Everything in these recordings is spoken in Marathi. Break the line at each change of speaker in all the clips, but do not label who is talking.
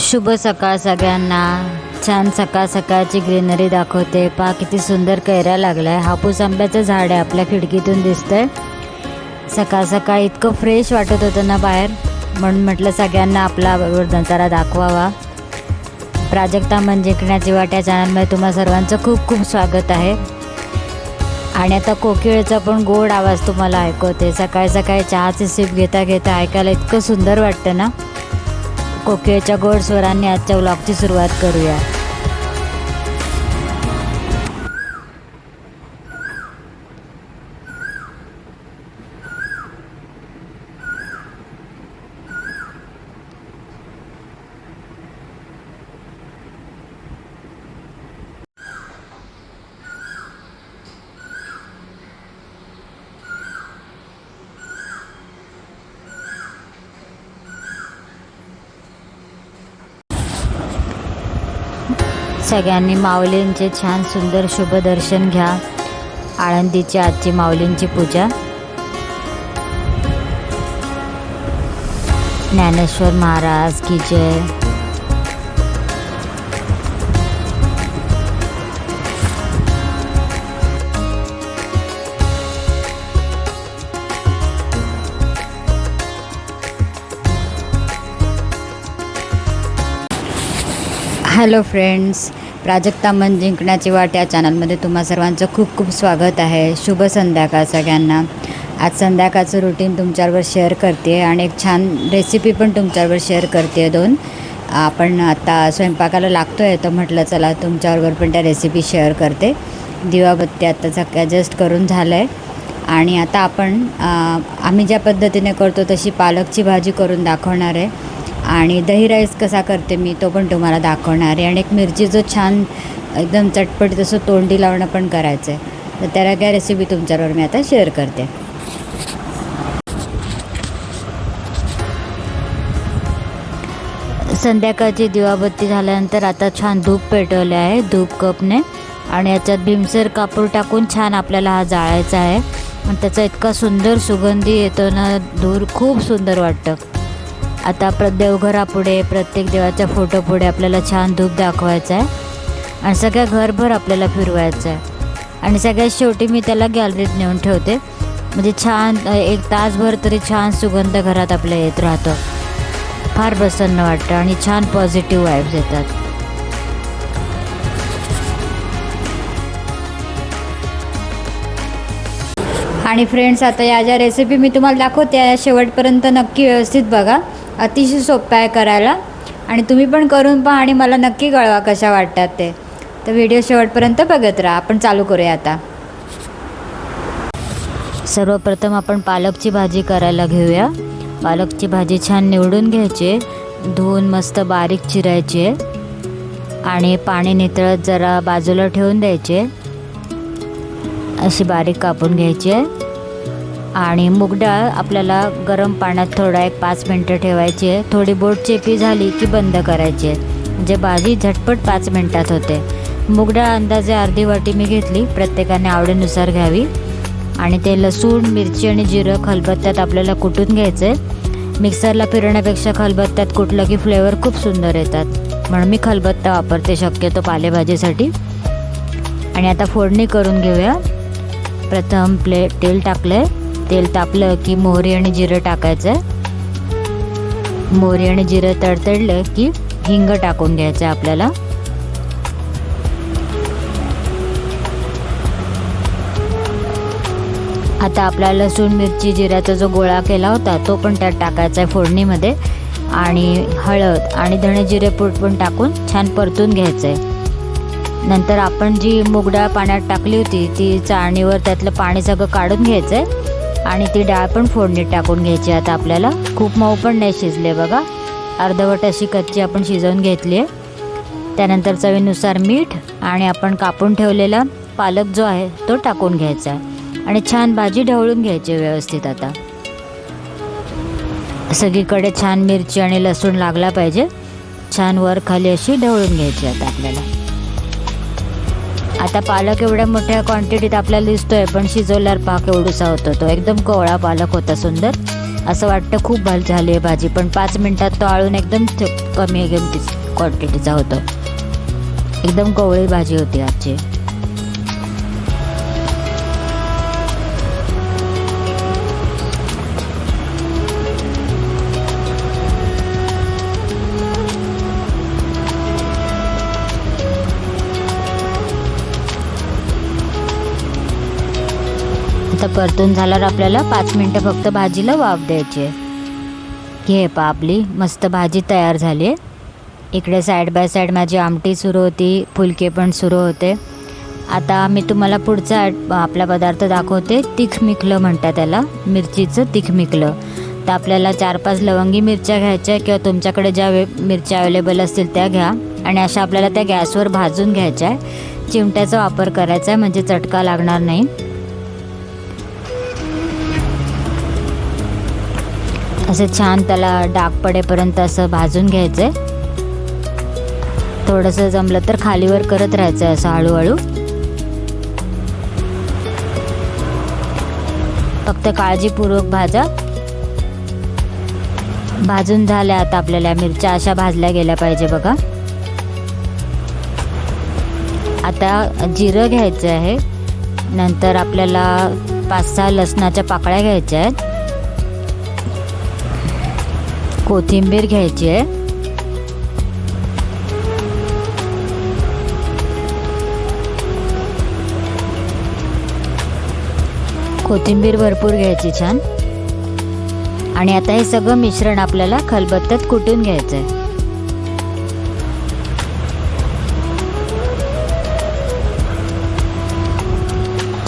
शुभ सकाळ सगळ्यांना। छान सकाळ सकाळची ग्रीनरी दाखवते। पहा किती सुंदर कैरा लागलाय। हापूस आंब्याचं झाड आहे आपल्या खिडकीतून दिसतंय। सकाळ सकाळ इतकं फ्रेश वाटत होतं ना बाहेर, म्हणून म्हटलं सगळ्यांना आपला नजारा दाखवावा। प्राजक्ता मन जिंकण्याची वाट या चॅनलमध्ये तुम्हा सर्वांचं खूप खूप स्वागत आहे। आणि आता कोकिळेचा पण गोड आवाज तुम्हाला ऐकवते। सकाळी सकाळी चहाची सिप घेता घेता ऐकायला इतकं सुंदर वाटतं ना। कोकिळेच्या गोड स्वरांनी आजच्या व्लॉगची सुरुवात करूया। सगळ्यांनी माऊलींचे छान सुंदर शुभ दर्शन घ्या। आळंदीची आजची माऊलींची पूजा। ज्ञानेश्वर महाराज की जय। हॅलो फ्रेंड्स, प्राजक्ता मन जिंकण्याची वाट या चॅनलमध्ये तुम्हा सर्वांचं खूप खूप स्वागत आहे। शुभ संध्याकाळ सगळ्यांना। आज संध्याकाळचं रुटीन तुमच्याबरोबर शेअर करते आणि एक छान रेसिपी पण तुमच्याबरोबर शेअर करते। दोन आपण आता स्वयंपाकाला लागतो आहे, तर म्हटलं चला तुमच्याबरोबर पण त्या रेसिपी शेअर करते। दिवाबत्ती आता सगळ्या जस्ट करून झालं आहे आणि आता आपण आम्ही ज्या पद्धतीने करतो तशी पालकची भाजी करून दाखवणार आहे आणि दही राईस कसा करते मी तो पण तुम्हाला दाखवणार आहे। आणि एक मिरचीचं छान एकदम चटपट तसं तोंडी लावणं पण करायचं आहे, तर त्याला काय रेसिपी तुमच्याबरोबर मी आता शेअर करते। संध्याकाळची दिवाबत्ती झाल्यानंतर आता छान धूप पेटवले आहे धूप कपने, आणि याच्यात भीमसेर कापूर टाकून छान आपल्याला हा जाळायचा आहे। आणि त्याचा इतका सुंदर सुगंधी येतो ना, धूर खूप सुंदर वाटतं। आता देवघरापुढे प्रत्येक देवाच्या फोटोपुढे आपल्याला छान धूप दाखवायचा आहे आणि सगळ्या घरभर आपल्याला फिरवायचं आहे। आणि सगळ्यात शेवटी मी त्याला गॅलरीत नेऊन ठेवते, म्हणजे छान एक तासभर तरी छान सुगंध घरात आपल्या येत राहतो। फार प्रसन्न वाटतं आणि छान पॉझिटिव्ह वाईब्स येतात। आणि फ्रेंड्स, आता या ज्या रेसिपी मी तुम्हाला दाखवते या शेवटपर्यंत नक्की व्यवस्थित बघा। अतिशय सोपं आहे करायला आणि तुम्ही पण करून पहा आणि मला नक्की कळवा कशा वाटतात ते। तर व्हिडिओ शेवटपर्यंत बघत राहा। आपण चालू करूया आता। सर्वप्रथम आपण पालकची भाजी करायला घेऊया। पालकची भाजी छान निवडून घ्यायची, धुवून मस्त बारीक चिरायची आणि पाणी नितळत जरा बाजूला ठेवून द्यायचे। अशी बारीक कापून घ्यायची आहे आणि मूग डाळ आपल्याला गरम पाण्यात थोडा एक 5 मिनटं ठेवायची आहे। थोडी बोट चेपी झाली की बंद करायची आहे, म्हणजे भाजी झटपट 5 मिनटात होते। मूग डाळ अंदाजे अर्धी वाटी मी घेतली, प्रत्येकाने आवडीनुसार घ्यावी। आणि ते लसूण मिरची आणि जिरं खलबत्त्यात आपल्याला कुटून घ्यायचं आहे। मिक्सरला फिरवण्यापेक्षा खलबत्त्यात कुटलं की फ्लेवर खूप सुंदर येतात, म्हणून मी खलबत्ता वापरते शक्यतो पालेभाजीसाठी। आणि आता फोडणी करून घेऊया। प्रथम तेल टाकलं, तेल तापलं की मोहरी आणि जिरं टाकायचं। मोहरी आणि जिरं तडतडलं की हिंग टाकून घ्यायचं आपल्याला। आता आपला लसूण मिरची जिऱ्याचा जो गोळा केला होता तो पण त्यात टाकायचा आहे फोडणीमध्ये। आणि हळद आणि धणे जिरे पूड पण टाकून छान परतून घ्यायचं आहे। नंतर आपण जी मूग डाळ पाण्यात टाकली होती ती चाळणीवर त्यातलं पाणी सगळं काढून घ्यायचं आहे आणि ती डाळ पण फोडणीत टाकून घ्यायची। आता आपल्याला खूप मऊ पण नाही शिजले बघा, अर्धवट अशी कच्ची आपण शिजवून घेतली आहे। त्यानंतर चवीनुसार मीठ आणि आपण कापून ठेवलेला पालक जो आहे तो टाकून घ्यायचा आहे आणि छान भाजी ढवळून घ्यायची व्यवस्थित। आता सगळीकडे छान मिरची आणि लसूण लागला पाहिजे, छान वर खाली अशी ढवळून घ्यायची आता आपल्याला। आता पालक एवढ्या मोठ्या क्वांटिटीत आपल्याला दिसतोय, पण शिजवल्यावर पाक एवढूसा होतो, तो एकदम कोवळा पालक होता सुंदर। असं वाटतं खूप झाली आहे भाजी, पण 5 मिनटात तो आळून एकदम कमी एकदम क्वांटिटीचा होतो. एकदम कवळी भाजी होती आजची. आता परतून झाल्यावर आपल्याला 5 मिनटं फक्त भाजीला वाफ द्यायची आहे. हे पहा आपली मस्त भाजी तयार झाली आहे. इकडे साईड बाय साईड माझी आमटी सुरू होती, फुलके पण सुरू होते. आता मी तुम्हाला पुढचा आपला पदार्थ दाखवते. तिखमिखलं म्हणतात त्याला, मिरचीचं तिखमिखलं. तर आपल्याला 4-5 लवंगी मिरच्या घ्यायच्या किंवा तुमच्याकडे ज्या मिरच्या अवेलेबल असतील त्या घ्या आणि अशा आपल्याला त्या गॅसवर भाजून घ्यायच्या आहे. चिमट्याचा वापर करायचा आहे म्हणजे चटका लागणार नाही. असं छान त्याला डाग पडेपर्यंत असं भाजून घ्यायचं आहे. थोडंसं जमलं तर खालीवर करत राहायचं आहे असं हळूहळू. फक्त काळजीपूर्वक भाजा. भाजून झाल्या. आता आपल्याला मिरच्या अशा भाजल्या गेल्या पाहिजे बघा. आता जिरं घ्यायचं आहे. नंतर आपल्याला 5-6 लसणाच्या पाकळ्या घ्यायच्या आहेत. कोथिंबीर घ्यायची आहे. कोथिंबीर भरपूर घ्यायची छान. आणि आता हे सगळं मिश्रण आपल्याला खलबत्त्यात कुटून घ्यायचं आहे.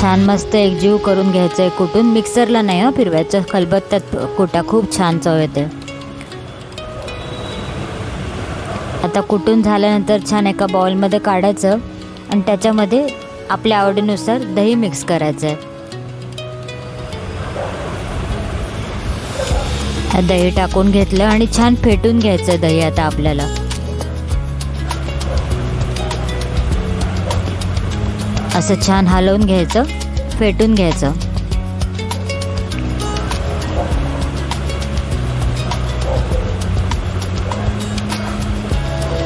छान मस्त एकजीव करून घ्यायचं आहे कुटून. मिक्सरला नाही हो फिरवायचं, खलबत्त्यात कुटा, खूप छान चव येते. आता कुटून झाल्यानंतर छान एका बाउलमध्ये काढायचं आणि त्याच्यामध्ये आपल्या आवडीनुसार दही मिक्स करायचं आहे. दही टाकून घेतलं आणि छान फेटून घ्यायचं दही. आता आपल्याला असं छान हलवून घ्यायचं, फेटून घ्यायचं.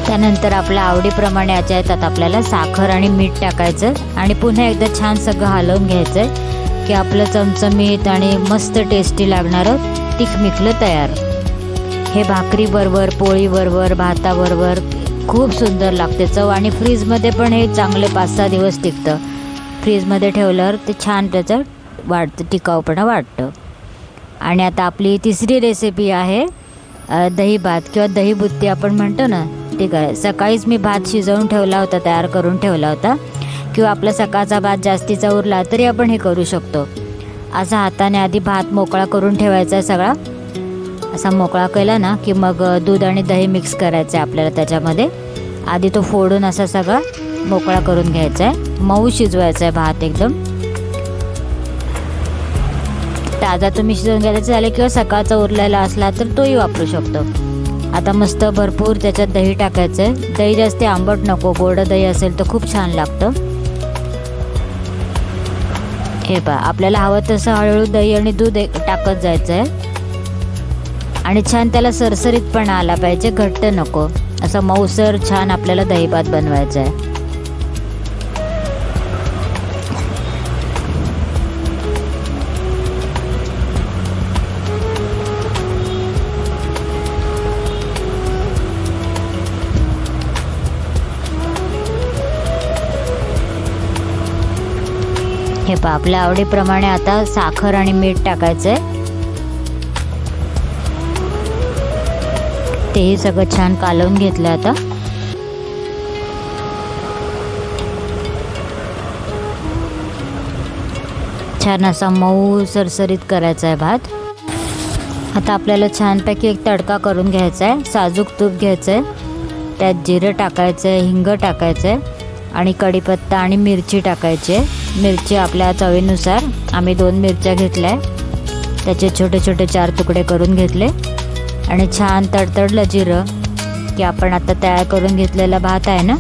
त्यानंतर आपल्या आवडीप्रमाणे याच्या याच्यात आपल्याला साखर आणि मीठ टाकायचं आणि पुन्हा एकदा छान सगळं हलवून घ्यायचं की आपलं चमचमीत आणि मस्त टेस्टी लागणारं तिखमिखलं तयार. हे भाकरीबरोबर, पोळीबरोबर, भाताबरोबर खूप सुंदर लागते चव. आणि फ्रीजमध्ये पण हे चांगले 5-6 दिवस टिकतं. फ्रीजमध्ये ठेवल्यावर ते छान त्याचं टिकाऊपणा वाटतं. आणि आता आपली तिसरी रेसिपी आहे दही भात किंवा दही बुत्ती आपण म्हणतो ना, ठीक आहे. सकाळीच मी भात शिजवून ठेवला होता, तयार करून ठेवला होता. किंवा आपला सकाळचा भात जास्तीचा उरला तरी आपण हे करू शकतो. असा हाताने आधी भात मोकळा करून ठेवायचा आहे सगळा. असा मोकळा केला ना की मग दूध आणि दही मिक्स करायचं आहे आपल्याला त्याच्यामध्ये. आधी तो फोडून असा सगळा मोकळा करून घ्यायचा आहे. मऊ शिजवायचा आहे भात एकदम. ताजा तुम्ही शिजवून घ्यायचं झालं किंवा सकाळचा उरलेला असला तर तोही वापरू शकतो. आता मस्त भरपूर त्याच्यात दही टाकायचं आहे. दही जास्त आंबट नको, गोड दही असेल तर खूप छान लागतं. हे पहा आपल्याला हवं तसं हळूहळू दही आणि दूध टाकत जायचं आहे. आणि छान त्याला सरसरीतपणा आला पाहिजे, घट्ट नको. असं मऊसर छान आपल्याला दही भात बनवायचं आहे. हे पहा आपल्या आवडीप्रमाणे आता साखर आणि मीठ टाकायचं आहे. तेही सगळं छान कालवून घेतलं. आता छान असा मऊ सरसरीत करायचा आहे भात. आता आपल्याला छानपैकी एक तडका करून घ्यायचा आहे. साजूक तूप घ्यायचं आहे, त्यात जिरं टाकायचं आहे, हिंग टाकायचं आहे आणि कढीपत्ता आणि मिरची टाकायची आहे. मिरची आपल्या चवीनुसार. आम्ही 2 मिरच्या घेतल्या आहे, त्याचे छोटे छोटे 4 तुकडे करून घेतले. आणि छान तडतडलं जिरं की आपण आता तयार करून घेतलेला भात आहे ना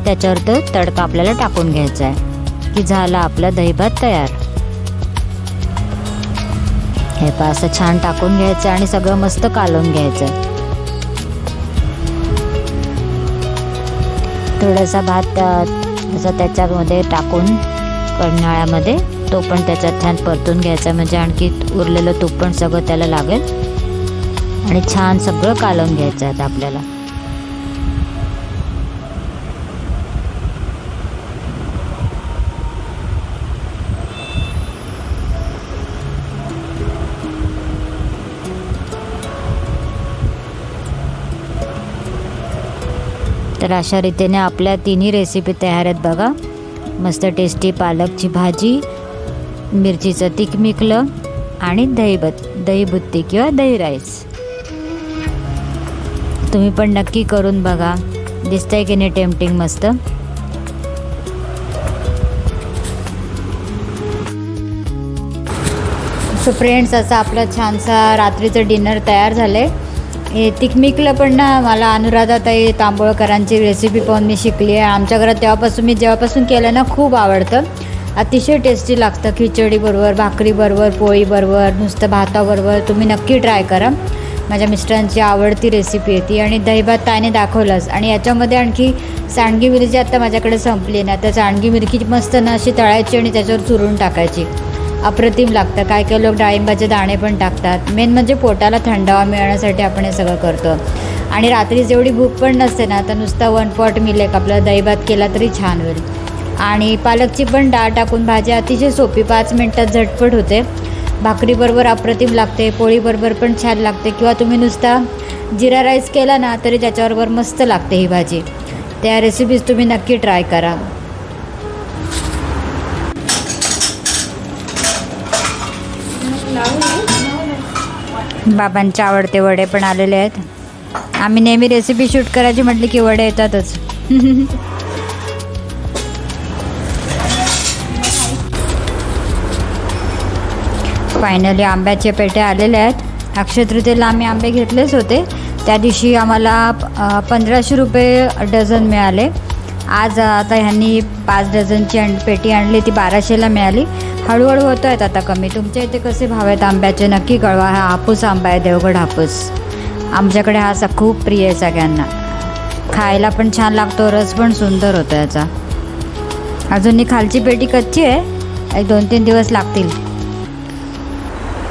त्याच्यावर तो तडका आपल्याला टाकून घ्यायचा आहे की झाला आपला दही भात तयार. हे पहा असं छान टाकून घ्यायचं आणि सगळं मस्त कालवून घ्यायचं. थोडासा भात असं त्याच्यामध्ये टाकून कढणाळ्यामध्ये तो पण त्याच्यात छान परतून घ्यायचा, म्हणजे आणखी उरलेलं तूप पण सगळं त्याला लागेल आणि छान सगळं कालवून घ्यायचं आहे आपल्याला. तर अशा रीतीने आपल्या तिन्ही रेसिपी तयार आहेत बघा. मस्त टेस्टी पालकची भाजी, मिरचीचं तिखमिखलं आणि दही बुत्ती किंवा दही राईस. तुम्ही पण नक्की करून बघा. दिसतंय की नाही टेम्पटिंग मस्त. सो फ्रेंड्स, असं आपलं छानसा रात्रीचं डिनर तयार झालं आहे. हे तिखमिखलं पण ना मला अनुराधाताई तांबोळकरांची रेसिपी पाहून मी शिकली आहे. आमच्या घरात जेव्हापासून केलं ना खूप आवडतं. अतिशय टेस्टी लागतं. खिचडीबरोबर, भाकरीबरोबर, पोळीबरोबर, नुसतं भाताबरोबर तुम्ही नक्की ट्राय करा. माझ्या मिस्टरांची आवडती रेसिपी आहे ती. आणि दहीभात ताईने दाखवलंच. आणि याच्यामध्ये आणखी सांडगी मिरची आता माझ्याकडे संपली ना, तर सांडगी मिरची मस्त ना अशी तळायची आणि त्याच्यावर चुरून टाकायची. अप्रतिम लागतं. काय काय लोक डाळिंबाचे दाणे पण टाकतात. मेन म्हणजे पोटाला थंडावा मिळण्यासाठी आपण हे सगळं करतो. आणि रात्री जेवढी भूक पण नसते ना, तर नुसता 1 पॉट मिलेक आपला दहीभात केला तरी छान होईल. आणि पालकची पण डाळ टाकून भाजी अतिशय सोपी, 5 मिनटात झटपट होते. भाकरीबरोबर अप्रतिम लागते, पोळीबरोबर पण छान लागते, किंवा तुम्ही नुसता जिरा राईस केला ना तरी त्याच्याबरोबर मस्त लागते ही भाजी. त्या रेसिपीज तुम्ही नक्की ट्राय करा. बाबांचे आवडते वडे पण आलेले आहेत. आम्ही नेहमी रेसिपी शूट करायची म्हटली की वडे येतातच. फायनली आंब्याचे पेटे आलेले आहेत. अक्षय तृतीयेला आम्ही आंबे घेतलेच होते. त्या दिवशी आम्हाला 1500 रुपये डझन मिळाले. आज आता ह्यांनी 5 डझनची पेटी आणली, ती 1200ला मिळाली. हळूहळू होत आहेत आता कमी. तुमच्या इथे कसे भाव आहेत आंब्याचे नक्की कळवा. हा हापूस आंबा आहे, देवगड हापूस. आमच्याकडे हा असा खूप प्रिय आहे सगळ्यांना. खायला पण छान लागतो, रस पण सुंदर होतो याचा. अजून ही खालची पेटी कच्ची आहे, एक 2-3 दिवस लागतील.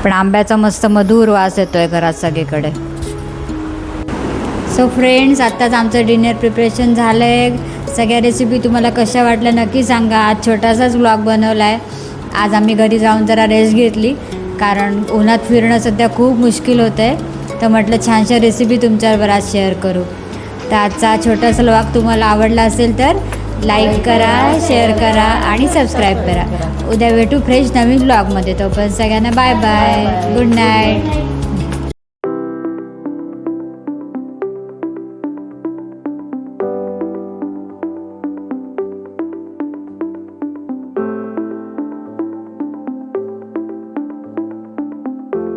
पण आंब्याचा मस्त मधुर वास येतो आहे घरात सगळीकडे. सो फ्रेंड्स, आत्ताच आमचं डिनर प्रिपरेशन झालं आहे. सगळ्या रेसिपी तुम्हाला कशा वाटल्या नक्की सांगा. आज छोटासाच ब्लॉग बनवला आहे. आज आम्ही घरी जाऊन जरा रेस्ट घेतली, कारण उन्हात फिरणं सध्या खूप मुश्किल होतं आहे. तर म्हटलं छानशा रेसिपी तुमच्याबरोबर आज शेअर करू. तर आजचा छोटासा व्लॉग तुम्हाला आवडला असेल तर लाईक करा, शेअर करा आणि सबस्क्राईब करा. उद्या भेटू फ्रेश नवीन व्लॉगमध्ये. तोपर्यंत सगळ्यांना बाय बाय, गुड नाईट.